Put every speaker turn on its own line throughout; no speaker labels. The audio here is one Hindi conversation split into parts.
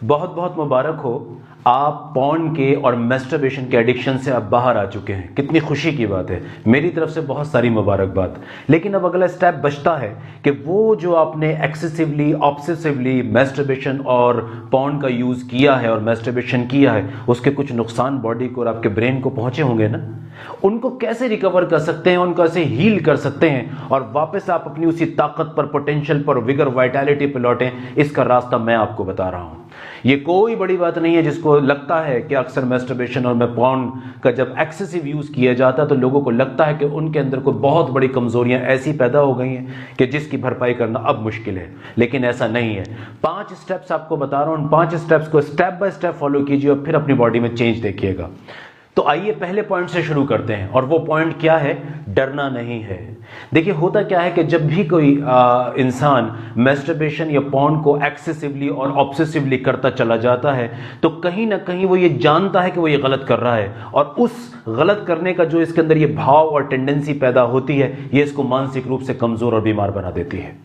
बहुत बहुत मुबारक हो, आप पॉर्न के और मैस्टरबेशन के एडिक्शन से आप बाहर आ चुके हैं। कितनी खुशी की बात है, मेरी तरफ से बहुत सारी मुबारकबाद। लेकिन अब अगला स्टेप बचता है कि वो जो आपने एक्सेसिवली ऑब्सेसिवली मैस्टरबेशन और पॉर्न का यूज़ किया है और मैस्टरबेशन किया है, उसके कुछ नुकसान बॉडी को और आपके ब्रेन को पहुंचे होंगे ना। उनको कैसे रिकवर कर सकते हैं, उनको कैसे हील कर सकते हैं और वापस आप अपनी उसी ताकत पर, पोटेंशियल पर, विगर, वाइटैलिटी पर लौटें, इसका रास्ता मैं आपको बता रहा हूं। ये कोई बड़ी बात नहीं है। जिसको लगता है कि अक्सर मैस्टरबेशन और पॉर्न का जब एक्सेसिव यूज किया जाता है तो लोगों को लगता है कि उनके अंदर कोई बहुत बड़ी कमजोरियां ऐसी पैदा हो गई हैं कि जिसकी भरपाई करना अब मुश्किल है, लेकिन ऐसा नहीं है। 5 स्टेप्स आपको बता रहा हूं, उन 5 स्टेप्स को स्टेप बाय स्टेप फॉलो कीजिए और फिर अपनी बॉडी में चेंज देखिएगा। तो आइए पहले पॉइंट से शुरू करते हैं, और वो पॉइंट क्या है? डरना नहीं है। देखिए होता क्या है कि जब भी कोई इंसान मैस्टरबेशन या पॉर्न को एक्सेसिवली और ऑब्सेसिवली करता चला जाता है तो कहीं ना कहीं वो ये जानता है कि वो ये गलत कर रहा है, और उस गलत करने का जो इसके अंदर ये भाव और टेंडेंसी पैदा होती है, ये इसको मानसिक रूप से कमजोर और बीमार बना देती है।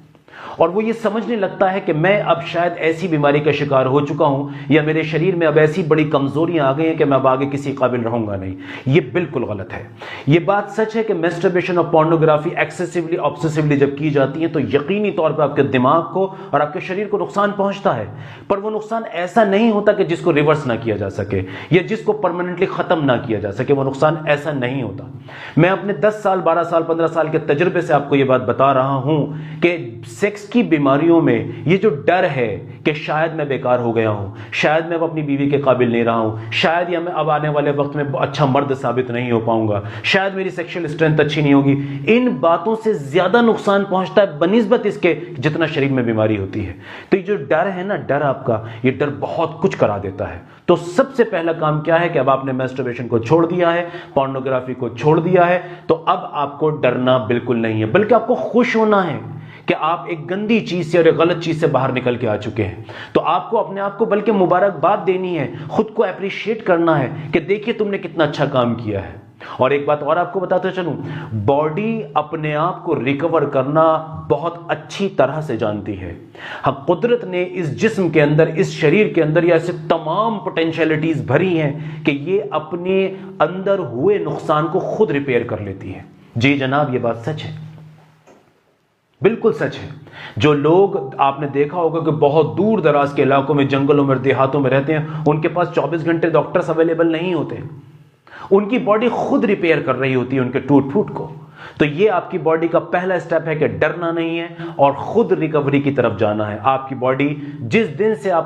और वो ये समझने लगता है कि मैं अब शायद ऐसी बीमारी का शिकार हो चुका हूं, या मेरे शरीर में अब ऐसी बड़ी कमजोरियां आ गई हैं कि मैं अब आगे किसी काबिल रहूंगा नहीं। ये बिल्कुल गलत है। ये बात सच है कि मैस्टरबेशन और पोर्नोग्राफी एक्सेसिवली ऑब्सेसिवली जब की जाती है तो यकीनी तौर पर आपके दिमाग को और आपके शरीर को नुकसान पहुंचता है, पर वो नुकसान ऐसा नहीं होता कि जिसको रिवर्स ना किया जा सके या जिसको परमानेंटली खत्म ना किया जा सके। वो नुकसान ऐसा नहीं होता। मैं अपने 10 साल, 12 साल, 15 साल के तजुर्बे से आपको ये बात बता रहा हूं कि सेक्स की बीमारियों में ये जो डर है कि शायद मैं बेकार हो गया हूं, शायद मैं अब अपनी बीवी के काबिल नहीं रहा हूं, शायद या मैं अब आने वाले वक्त में अच्छा मर्द साबित नहीं हो पाऊंगा, शायद मेरी सेक्सुअल स्ट्रेंथ अच्छी नहीं होगी, इन बातों से ज्यादा नुकसान पहुंचता है बनिस्बत इसके जितना शरीर में बीमारी होती है। तो ये जो डर है ना, डर आपका, ये डर बहुत कुछ करा देता है। तो सबसे पहला काम क्या है कि अब आपने मैस्टरबेशन को छोड़ दिया है, पोर्नोग्राफी को छोड़ दिया है, तो अब आपको डरना बिल्कुल नहीं है, बल्कि आपको खुश होना है कि आप एक गंदी चीज से और एक गलत चीज से बाहर निकल के आ चुके हैं। तो आपको अपने आप को बल्कि मुबारकबाद देनी है, खुद को अप्रिशिएट करना है कि देखिए तुमने कितना अच्छा काम किया है। और एक बात और आपको बताते चलूं, बॉडी अपने आप को रिकवर करना बहुत अच्छी तरह से जानती है। हाँ, कुदरत ने इस जिस्म के अंदर, इस शरीर के अंदर ये ऐसे तमाम पोटेंशियलिटीज भरी हैं कि ये अपने अंदर हुए नुकसान को खुद रिपेयर कर लेती है। जी जनाब, ये बात सच है, बिल्कुल सच है। जो लोग आपने देखा होगा कि बहुत दूर दराज के इलाकों में, जंगलों में, देहातों में रहते हैं, उनके पास 24 घंटे डॉक्टर्स अवेलेबल नहीं होते। उनकी बॉडी खुद रिपेयर कर रही होती है उनके टूट फूट को। तो ये आपकी बॉडी का पहला स्टेप है कि डरना नहीं है और खुद रिकवरी की तरफ जाना है। आपकी बॉडी जिस दिन से आप